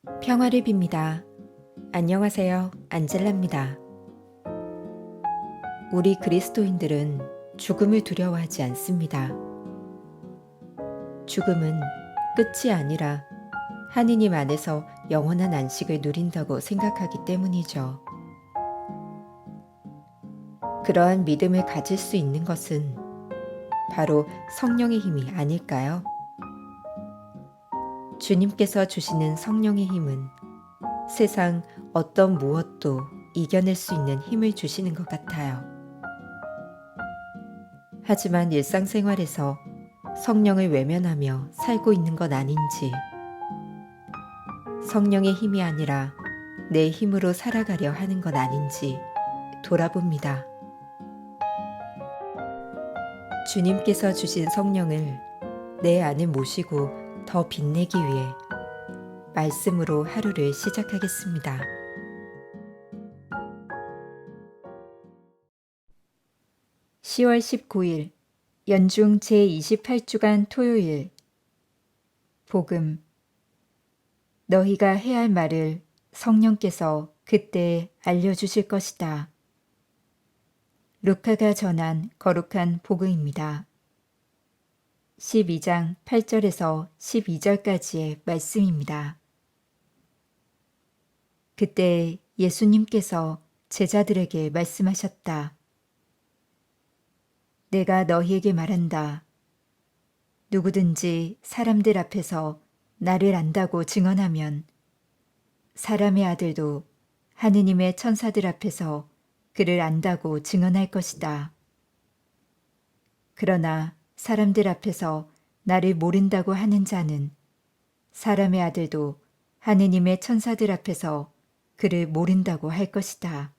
평화를 빕니다. 안녕하세요. 안젤라입니다. 우리 그리스도인들은 죽음을 두려워하지 않습니다. 죽음은 끝이 아니라 하느님 안에서 영원한 안식을 누린다고 생각하기 때문이죠. 그러한 믿음을 가질 수 있는 것은 바로 성령의 힘이 아닐까요? 주님께서 주시는 성령의 힘은 세상 어떤 무엇도 이겨낼 수 있는 힘을 주시는 것 같아요. 하지만 일상생활에서 성령을 외면하며 살고 있는 건 아닌지, 성령의 힘이 아니라 내 힘으로 살아가려 하는 건 아닌지 돌아봅니다. 주님께서 주신 성령을 내 안에 모시고 더 빛내기 위해 말씀으로 하루를 시작하겠습니다. 10월 19일 연중 제28주간 토요일 복음 너희가 해야 할 말을 성령께서 그때 알려주실 것이다. 루카가 전한 거룩한 복음입니다. 12장 8절에서 12절까지의 말씀입니다. 그때 예수님께서 제자들에게 말씀하셨다. 내가 너희에게 말한다. 누구든지 사람들 앞에서 나를 안다고 증언하면 사람의 아들도 하느님의 천사들 앞에서 그를 안다고 증언할 것이다. 그러나 사람들 앞에서 나를 모른다고 하는 자는 사람의 아들도 하느님의 천사들 앞에서 그를 모른다고 할 것이다.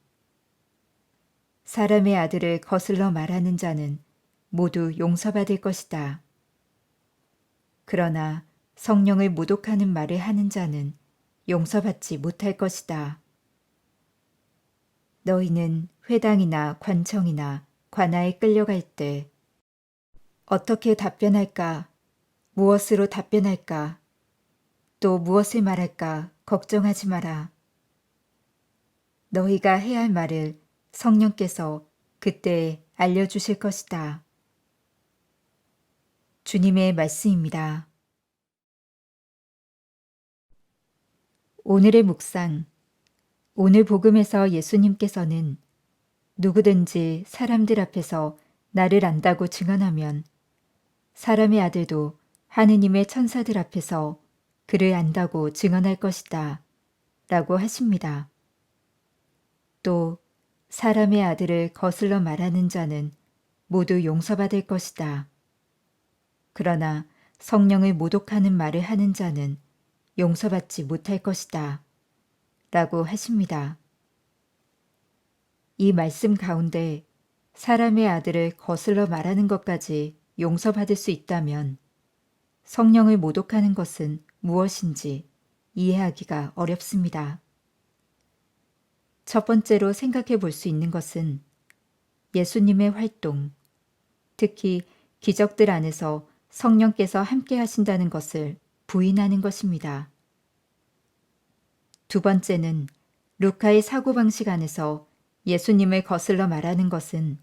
사람의 아들을 거슬러 말하는 자는 모두 용서받을 것이다. 그러나 성령을 모독하는 말을 하는 자는 용서받지 못할 것이다. 너희는 회당이나 관청이나 관아에 끌려갈 때 어떻게 답변할까? 무엇으로 답변할까? 또 무엇을 말할까? 걱정하지 마라. 너희가 해야 할 말을 성령께서 그때 알려주실 것이다. 주님의 말씀입니다. 오늘의 묵상. 오늘 복음에서 예수님께서는 누구든지 사람들 앞에서 나를 안다고 증언하면 사람의 아들도 하느님의 천사들 앞에서 그를 안다고 증언할 것이다. 라고 하십니다. 또 사람의 아들을 거슬러 말하는 자는 모두 용서받을 것이다. 그러나 성령을 모독하는 말을 하는 자는 용서받지 못할 것이다. 라고 하십니다. 이 말씀 가운데 사람의 아들을 거슬러 말하는 것까지 용서받을 수 있다면 성령을 모독하는 것은 무엇인지 이해하기가 어렵습니다. 첫 번째로 생각해 볼 수 있는 것은 예수님의 활동, 특히 기적들 안에서 성령께서 함께 하신다는 것을 부인하는 것입니다. 두 번째는 루카의 사고방식 안에서 예수님을 거슬러 말하는 것은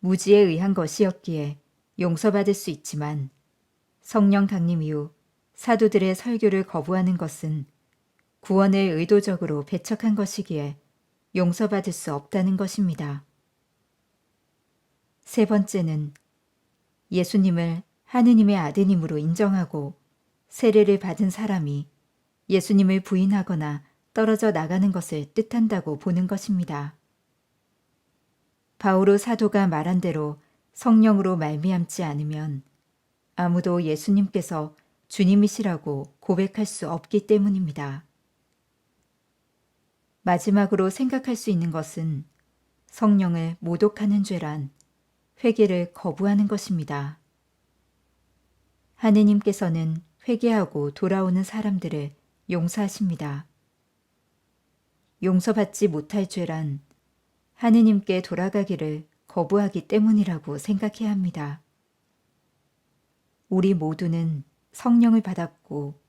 무지에 의한 것이었기에 용서받을 수 있지만 성령 강림 이후 사도들의 설교를 거부하는 것은 구원을 의도적으로 배척한 것이기에 용서받을 수 없다는 것입니다. 세 번째는 예수님을 하느님의 아드님으로 인정하고 세례를 받은 사람이 예수님을 부인하거나 떨어져 나가는 것을 뜻한다고 보는 것입니다. 바오로 사도가 말한 대로 성령으로 말미암지 않으면 아무도 예수님께서 주님이시라고 고백할 수 없기 때문입니다. 마지막으로 생각할 수 있는 것은 성령을 모독하는 죄란 회개를 거부하는 것입니다. 하느님께서는 회개하고 돌아오는 사람들을 용서하십니다. 용서받지 못할 죄란 하느님께 돌아가기를 거부하기 때문이라고 생각해야 합니다. 우리 모두는 성령을 받았고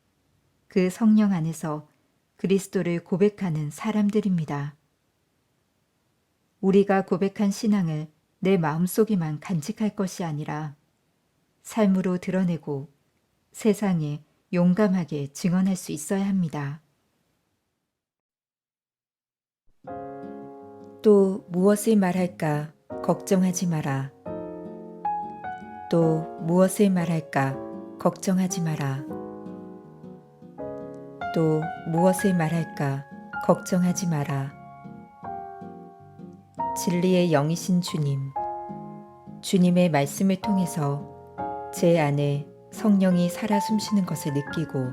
그 성령 안에서 그리스도를 고백하는 사람들입니다. 우리가 고백한 신앙을 내 마음속에만 간직할 것이 아니라 삶으로 드러내고 세상에 용감하게 증언할 수 있어야 합니다. 또 무엇을 말할까 걱정하지 마라. 또 무엇을 말할까 걱정하지 마라. 또 무엇을 말할까 걱정하지 마라. 진리의 영이신 주님, 주님의 말씀을 통해서 제 안에 성령이 살아 숨쉬는 것을 느끼고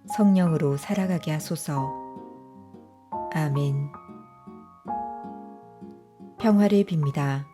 성령으로 살아가게 하소서. 아멘. 평화를 빕니다.